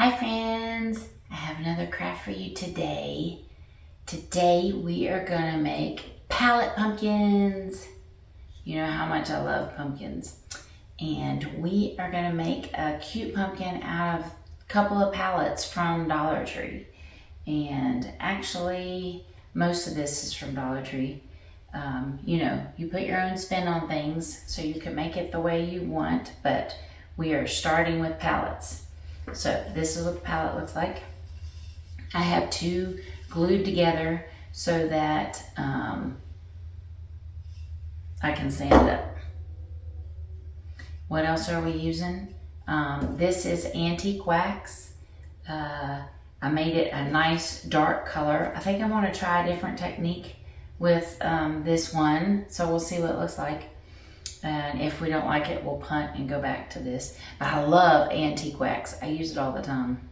Hi friends, I have another craft for you today. Today we are gonna make pallet pumpkins. You know how much I love pumpkins. And we are gonna make a cute pumpkin out of a couple of pallets from Dollar Tree. And actually, most of this is from Dollar Tree. You put your own spin on things so you can make it the way you want, but we are starting with pallets. So this is what the palette looks like. I have two glued together so that I can sand it up. What else are we using? This is Antique Wax. I made it a nice dark color. I think I want to try a different technique with this one, so we'll see what it looks like. And if we don't like it, we'll punt and go back to this. But I love Antique Wax. I use it all the time.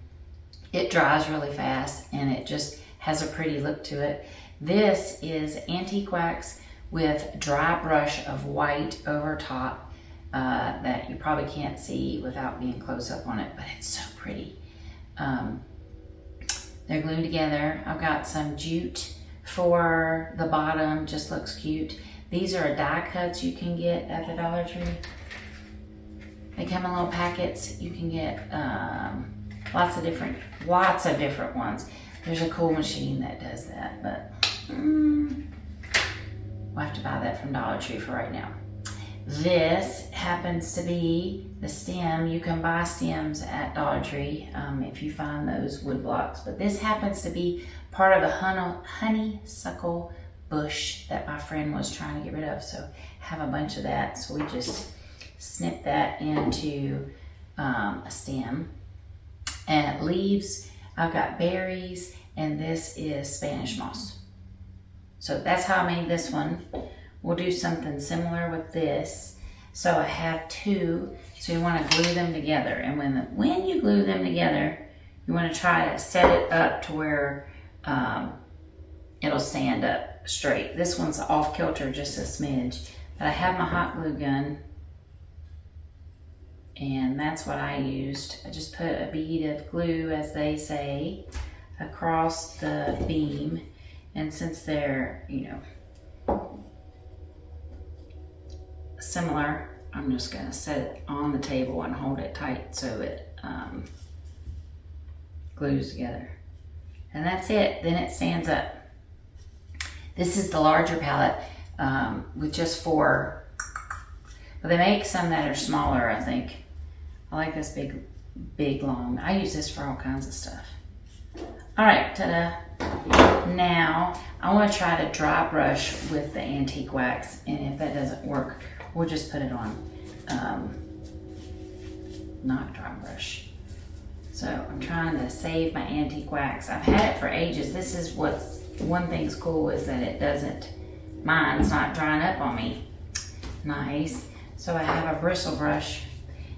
It dries really fast and it just has a pretty look to it. This is Antique Wax with dry brush of white over top that you probably can't see without being close up on it, but it's so pretty. They're glued together. I've got some jute for the bottom, just looks cute. These are die cuts you can get at the Dollar Tree. They come in little packets. You can get lots of different ones. There's a cool machine that does that, but we'll have to buy that from Dollar Tree for right now. This happens to be the stem. You can buy stems at Dollar Tree if you find those wood blocks, but this happens to be part of a honeysuckle bush that my friend was trying to get rid of, so I have a bunch of that, so we just snip that into a stem. And leaves, I've got berries, and this is Spanish moss. So that's how I made this one. We'll do something similar with this. So I have two, so you want to glue them together, and when you glue them together, you want to try to set it up to where it'll stand up straight. This one's off kilter just a smidge, but I have my hot glue gun, and that's what I used. I just put a bead of glue, as they say, across the beam, and since they're, similar, I'm just gonna set it on the table and hold it tight so it glues together. And that's it, then it stands up. This is the larger palette with just 4, but they make some that are smaller, I think. I like this big, long. I use this for all kinds of stuff. All right, ta-da. Now, I wanna try to dry brush with the Antique Wax, and if that doesn't work, we'll just put it on not dry brush. So I'm trying to save my Antique Wax. I've had it for ages. This is one thing's cool is that mine's not drying up on me. Nice. So I have a bristle brush.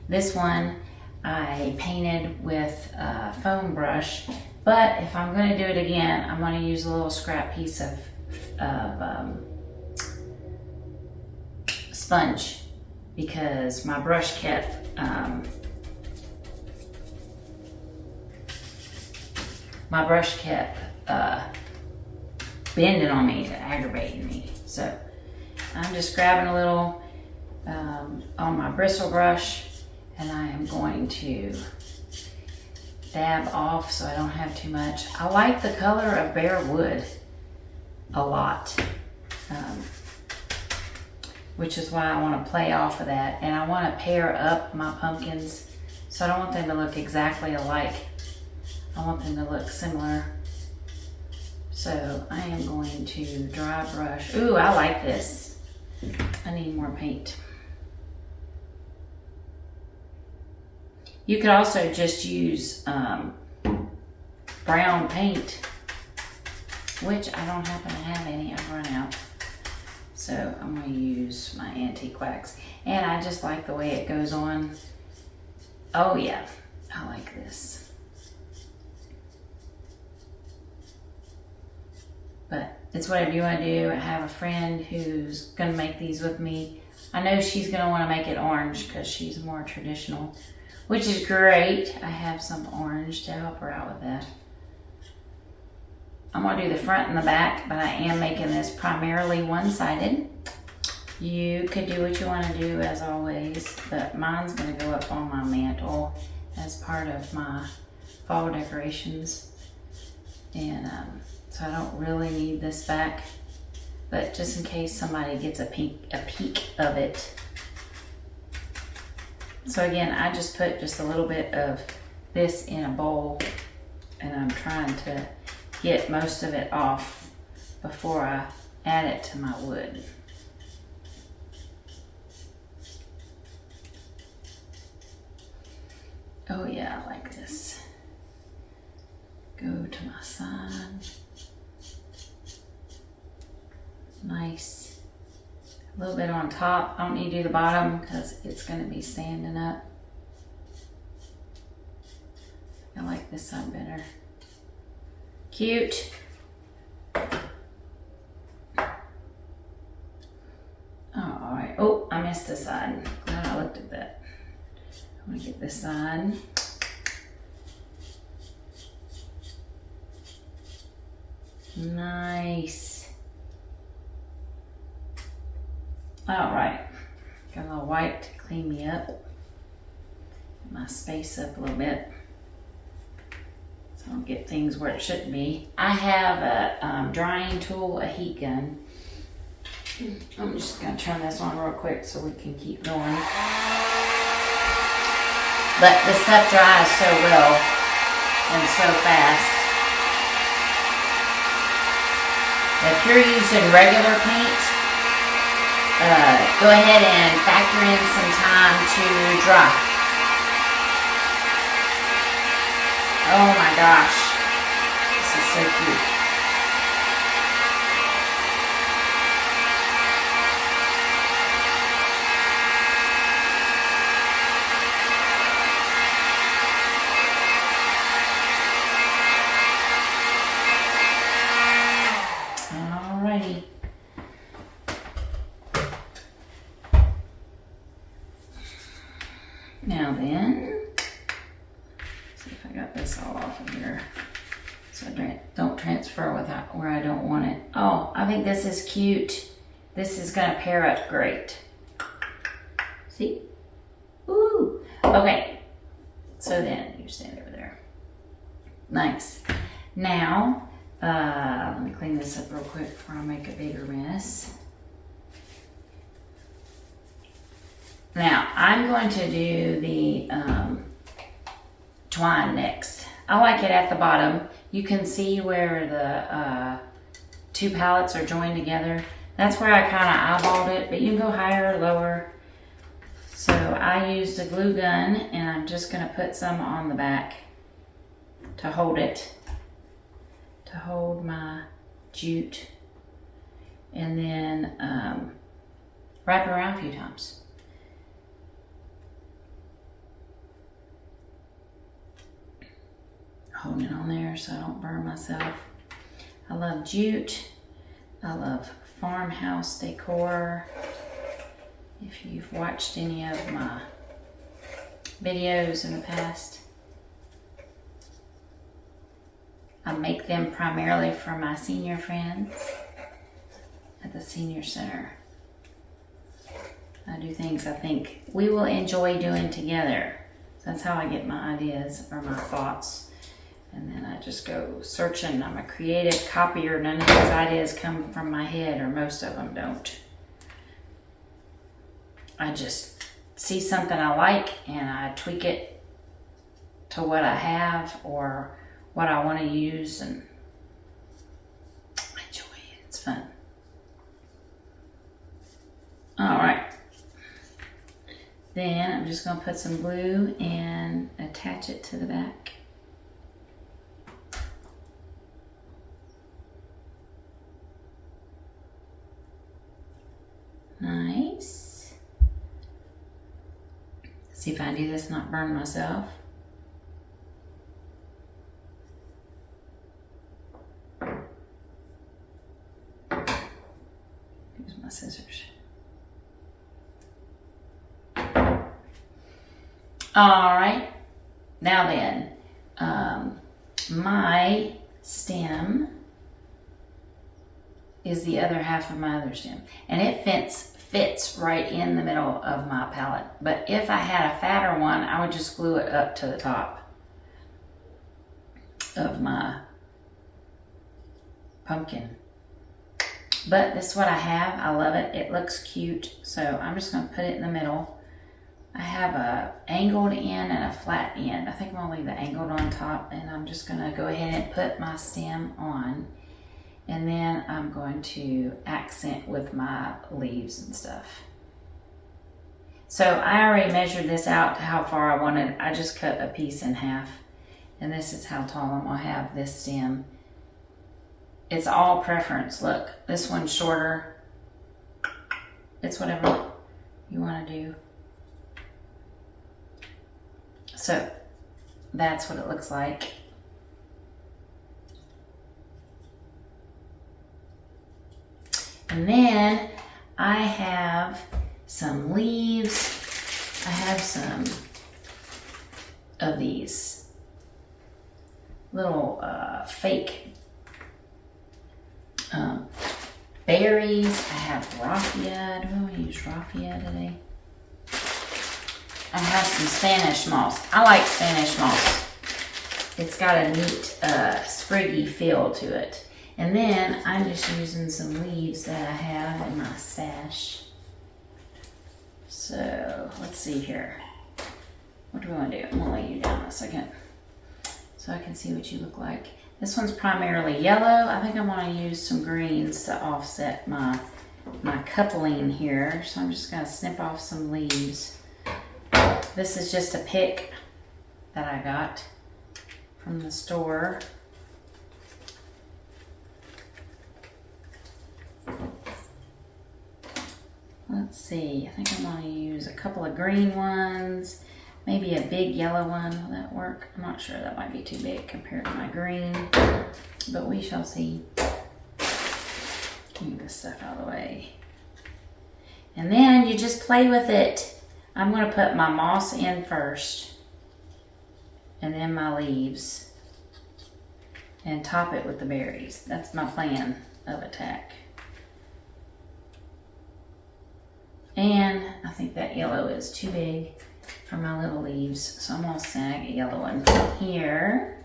This one I painted with a foam brush, but if I'm gonna do it again, I'm gonna use a little scrap piece of sponge, because my brush kept bending on me, aggravating me. So I'm just grabbing a little on my bristle brush, and I am going to dab off so I don't have too much. I like the color of bare wood a lot, which is why I want to play off of that, and I want to pair up my pumpkins, so I don't want them to look exactly alike. I want them to look similar. So I am going to dry brush. Ooh, I like this. I need more paint. You could also just use brown paint, which I don't happen to have any. I've run out. So I'm going to use my Antique Wax. And I just like the way it goes on. Oh yeah, I like this. But it's whatever you want to do. I have a friend who's going to make these with me. I know she's going to want to make it orange because she's more traditional. which is great. I have some orange to help her out with that. I'm gonna do the front and the back, but I am making this primarily one-sided. You could do what you wanna do as always, but mine's gonna go up on my mantle as part of my fall decorations. And so I don't really need this back, but just in case somebody gets a peek of it. So again, I just put just a little bit of this in a bowl, and I'm trying to get most of it off before I add it to my wood. Oh yeah, I like this. Go to my side. Nice. A little bit on top. I don't need to do the bottom because it's going to be standing up. I like this side better. Cute. All right. Oh, I missed the side. Glad I looked at that. I'm going to get this side. Nice. All right. Got a little white to clean me up. Get my space up a little bit. So I don't get things where it shouldn't be. I have a drying tool, a heat gun. I'm just gonna turn this on real quick so we can keep going. But the stuff dries so well and so fast. If you're using regular paint, go ahead and factor in some time to dry. Oh my gosh, this is so cute. Alrighty. Now then, see if I got this all off of here so I don't transfer without where I don't want it. Oh, I think this is cute. This is gonna pair up great. See? Ooh. Okay. So then you stand over there. Nice. Now, let me clean this up real quick before I make a bigger mess. Now, I'm going to do the twine next. I like it at the bottom. You can see where the two pallets are joined together. That's where I kind of eyeballed it, but you can go higher or lower. So I used a glue gun, and I'm just going to put some on the back to hold it, to hold my jute, and then wrap it around a few times. Holding it on there so I don't burn myself. I love jute. I love farmhouse decor. If you've watched any of my videos in the past, I make them primarily for my senior friends at the senior center. I do things I think we will enjoy doing together. So that's how I get my ideas or my thoughts. And then I just go searching. I'm a creative copier. None of these ideas come from my head, or most of them don't. I just see something I like and I tweak it to what I have or what I want to use, and I enjoy it. It's fun. All right. Then I'm just going to put some glue and attach it to the back. Nice. See if I can do this, not burn myself. Use my scissors. All right, now then, my stem is the other half of my other stem, and it fits right in the middle of my pallet. But if I had a fatter one, I would just glue it up to the top of my pumpkin. But this is what I have. I love it. It looks cute. So I'm just going to put it in the middle. I have a angled end and a flat end. I think I'm going to leave the angled on top, and I'm just going to go ahead and put my stem on. And then I'm going to accent with my leaves and stuff. So I already measured this out to how far I wanted. I just cut a piece in half. And this is how tall I'm going to have this stem. It's all preference. Look, this one's shorter. It's whatever you want to do. So that's what it looks like. And then I have some leaves. I have some of these little fake berries. I have raffia. Do I want to use raffia today? I have some Spanish moss. I like Spanish moss. It's got a neat spriggy feel to it. And then I'm just using some leaves that I have in my stash. So let's see here. What do we want to do? I'm going to lay you down a second so I can see what you look like. This one's primarily yellow. I think I'm going to use some greens to offset my coupling here. So I'm just going to snip off some leaves. This is just a pick that I got from the store. Let's see, I think I'm going to use a couple of green ones, maybe a big yellow one. Will that work? I'm not sure. That might be too big compared to my green, but we shall see. Move this stuff out of the way. And then you just play with it. I'm going to put my moss in first, and then my leaves, and top it with the berries. That's my plan of attack. And I think that yellow is too big for my little leaves, so I'm going to snag a yellow one from here.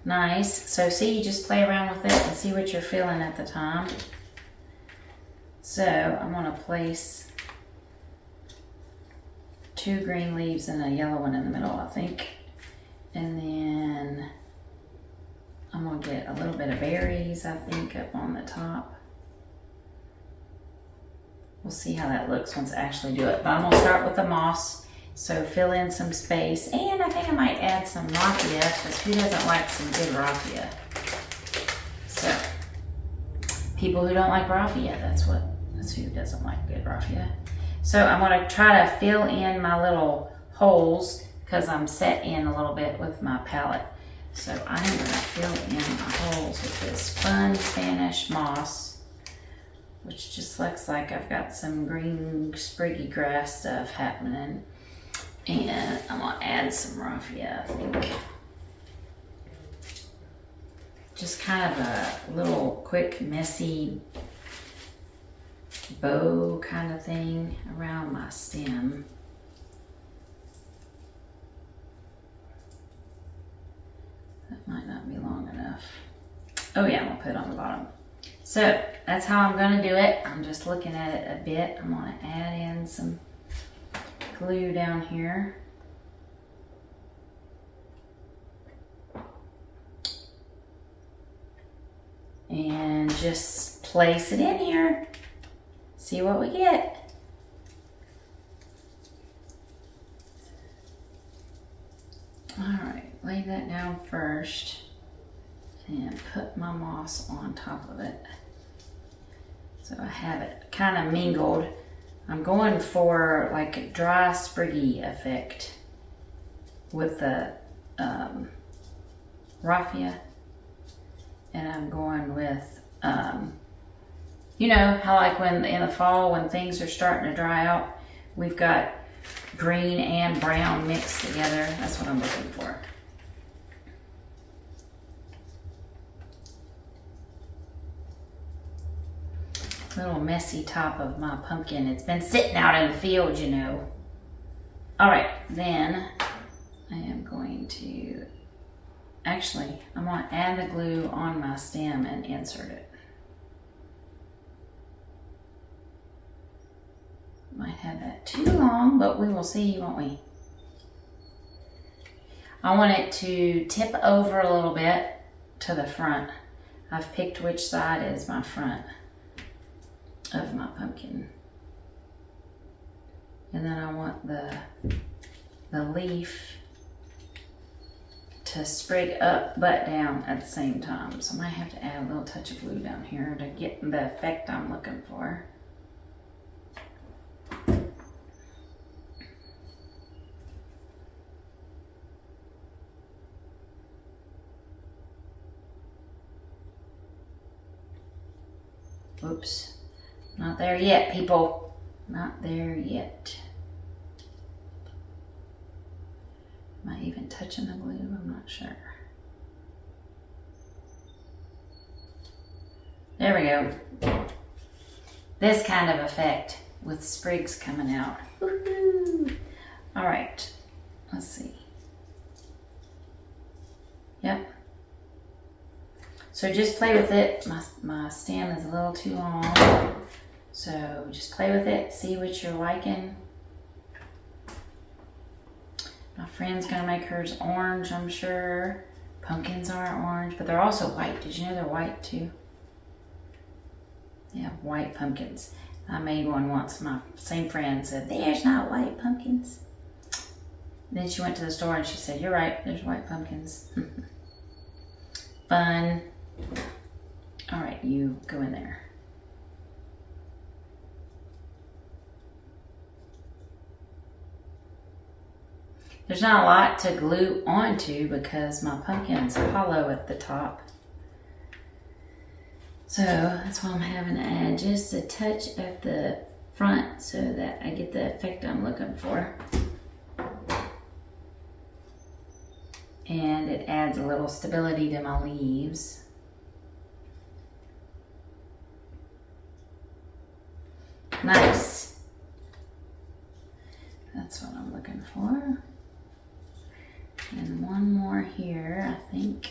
Nice. So see, you just play around with it and see what you're feeling at the time. So I'm going to place 2 green leaves and a yellow one in the middle, I think. And then I'm going to get a little bit of berries, I think, up on the top. We'll see how that looks once I actually do it. But I'm going to start with the moss. So fill in some space. And I think I might add some raffia, because who doesn't like some good raffia? So, people who don't like raffia, that's who doesn't like good raffia. So I'm going to try to fill in my little holes, because I'm set in a little bit with my palette. So I'm going to fill in my holes with this fun Spanish moss, which just looks like I've got some green spriggy grass stuff happening. And I'm going to add some raffia, I think. Just kind of a little quick, messy bow kind of thing around my stem. That might not be long enough. Oh yeah, I'm going to put it on the bottom. So that's how I'm going to do it. I'm just looking at it a bit. I'm going to add in some glue down here. And just place it in here. See what we get. Alright, lay that down first and put my moss on top of it. So I have it kind of mingled. I'm going for like a dry spriggy effect with the raffia, and I'm going with You know how like when in the fall when things are starting to dry out, we've got green and brown mixed together. That's what I'm looking for. Little messy top of my pumpkin. It's been sitting out in the field, you know. All right, then I am going to, actually, I'm gonna add the glue on my stem and insert it. Might have that too long, but we will see, won't we? I want it to tip over a little bit to the front. I've picked which side is my front of my pumpkin. And then I want the leaf to sprig up but down at the same time. So I might have to add a little touch of glue down here to get the effect I'm looking for. Oops. Not there yet, people. Not there yet. Am I even touching the glue? I'm not sure. There we go. This kind of effect with sprigs coming out. Woohoo! All right. Let's see. Yep. So just play with it. My stem is a little too long. So just play with it, see what you're liking. My friend's gonna make hers orange, I'm sure. Pumpkins are orange, but they're also white. Did you know they're white too? They have white pumpkins. I made one once. My same friend said, "There's not white pumpkins." Then she went to the store and she said, "You're right, there's white pumpkins." Fun. All right, you go in there. There's not a lot to glue onto because my pumpkin's hollow at the top. So that's why I'm having to add just a touch at the front so that I get the effect I'm looking for. And it adds a little stability to my leaves. Nice. That's what I'm looking for. And one more here, I think.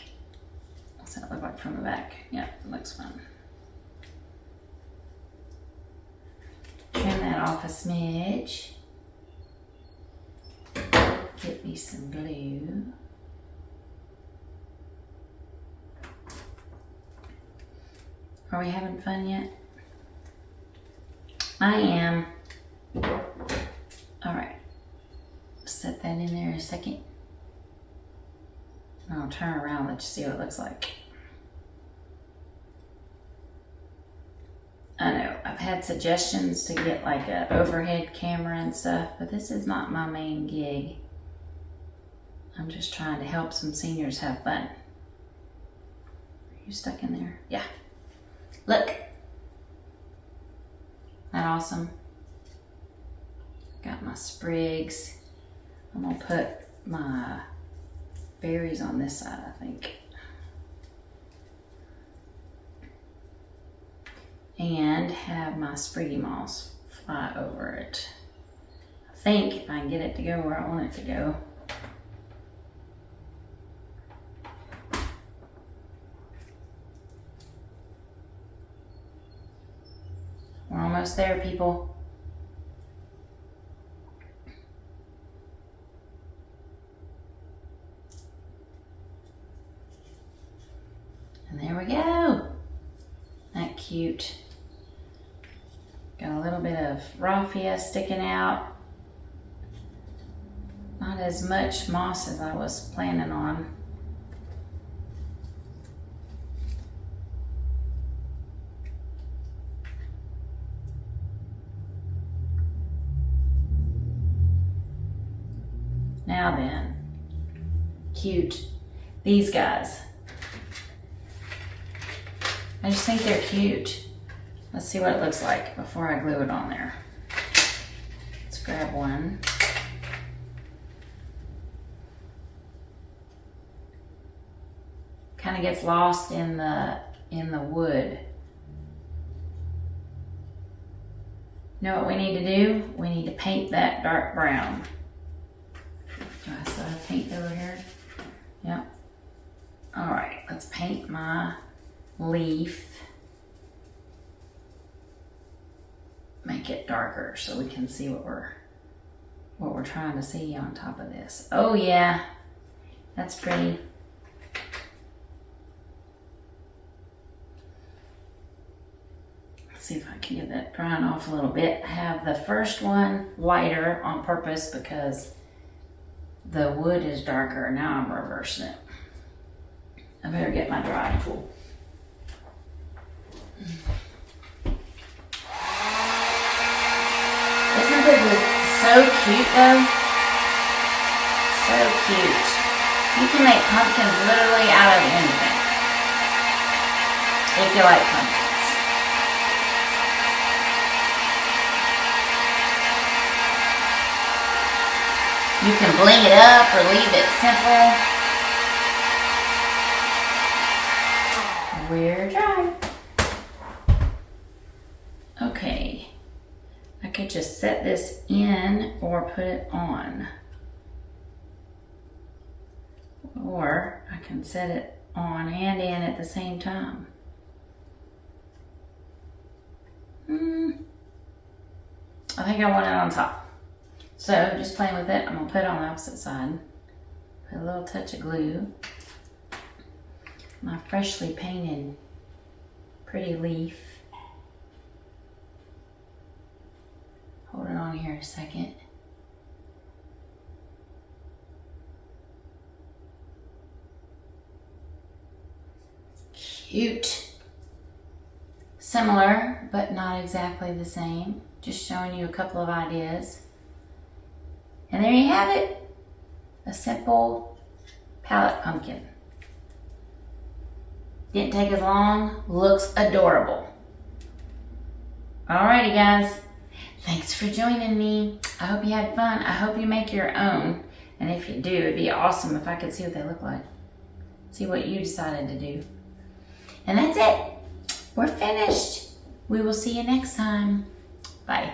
What's that look like from the back? Yeah, it looks fun. Trim that off a smidge. Get me some glue. Are we having fun yet? I am. All right. Set that in there a second. I'll turn around, let you see what it looks like. I know, I've had suggestions to get like an overhead camera and stuff, but this is not my main gig. I'm just trying to help some seniors have fun. Are you stuck in there? Yeah. Look. Isn't that awesome? Got my sprigs. I'm gonna put my berries on this side, I think. And have my spriggy moss fly over it. I think if I can get it to go where I want it to go. We're almost there, people. And there we go. That cute. Got a little bit of raffia sticking out. Not as much moss as I was planning on. Now then, cute. These guys. I just think they're cute. Let's see what it looks like before I glue it on there. Let's grab one. Kind of gets lost in the wood. You know what we need to do? We need to paint that dark brown. Do I still have paint over here? Yep. All right, let's paint my leaf. Make it darker so we can see what we're trying to see on top of this. Oh yeah, that's pretty. See if I can get that drying off a little bit. I have the first one lighter on purpose because the wood is darker. Now I'm reversing it. I better get my drying tool. Isn't this so cute though? So cute. You can make pumpkins literally out of anything. If you like pumpkins. You can bling it up or leave it simple. We're dry. Okay. I could just set this in or put it on. Or I can set it on and in at the same time. I think I want it on top. So, just playing with it, I'm going to put it on the opposite side. Put a little touch of glue. My freshly painted pretty leaf. Hold it on here a second. Cute. Similar, but not exactly the same. Just showing you a couple of ideas. And there you have it, a simple pallet pumpkin. Didn't take as long, looks adorable. Alrighty guys, thanks for joining me. I hope you had fun. I hope you make your own. And if you do, it'd be awesome if I could see what they look like. See what you decided to do. And that's it. We're finished. We will see you next time. Bye.